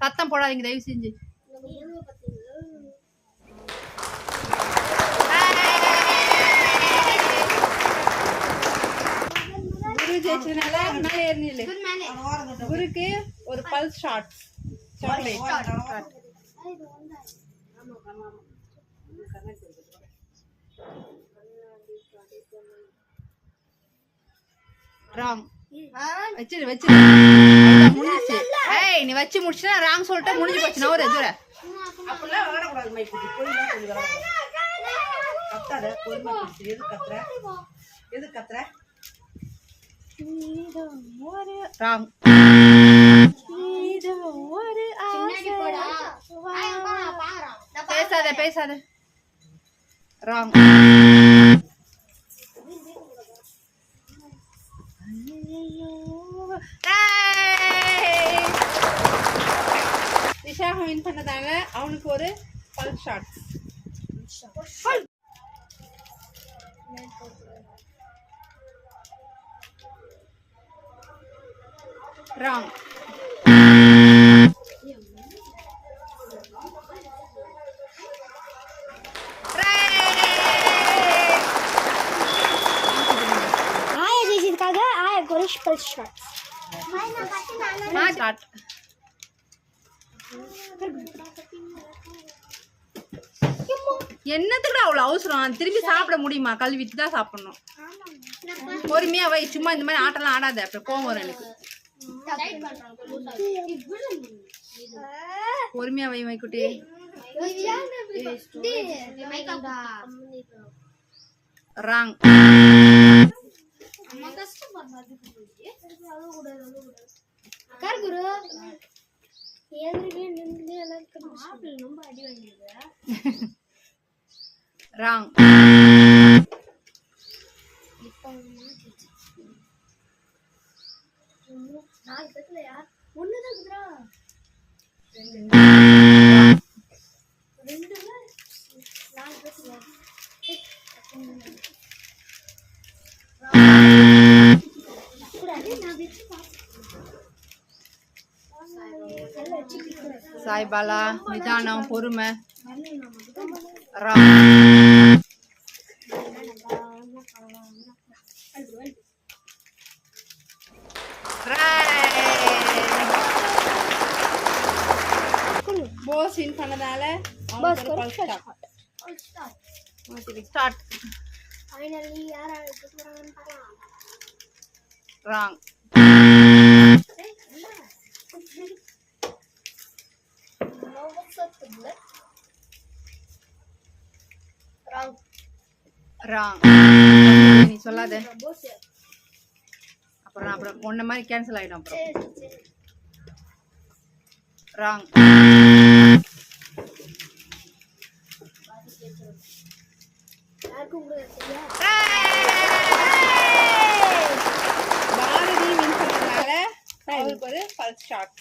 சத்தம் போடாதீங்க தயவு செஞ்சு. குரு ஜெயிச்சதுனால மேலே ஏறினில்ல. குருக்கு ஒரு பல்ஸ் ஷாட் சாக்லேட். ராங் வச்சிரு முடிஞ்சிச்சு. ஏய் நீ வச்சு முடிச்சுனா ராங் சொல்லிட்டு முடிஞ்சு போச்சு. நான் ஒரு எதுல அப்பலாம் விளையாட கூடாது மைக்குட்டி. போய் தான் சொல்லி விளையாட கத்தாத. பொறுமை பிடிச்சி எது கத்துற ராங். பேசாத ராங். நிஷாக வின் பண்ணதால அவனுக்கு ஒரு பல்ஸ் ஷாட். ராங். என்னத்துக்கு அவ்வளவு அவசரம்? திரும்பி சாப்பிட முடியுமா? கழுவிட்டு தான் சாப்பிடணும். பொறுமையா வை. சும்மா இந்த மாதிரி ஆட்டெல்லாம் ஆடாத, அப்புறம் கோவம் வரும் எனக்கு. பொறுமையா வை மைக்குட்டி. ராங். ராங். சாய்பாலா நிதானம் பொறுமை. ராங். போஸ் வின் பண்ணதால ஸ்டார்ட். ஃபைனலி யார் அடிக்க போறாங்கன்னு பார்க்கலாம். ராங். ராங். நீ சொல்லாத, அப்புறம் ஒன்ன மாதிரி கேன்சல் ஆயிடும். அப்புறம் ராங். பாரதி வின் பண்ணதால அவருக்கு ஒரு பல்ஸ் ஷாட்.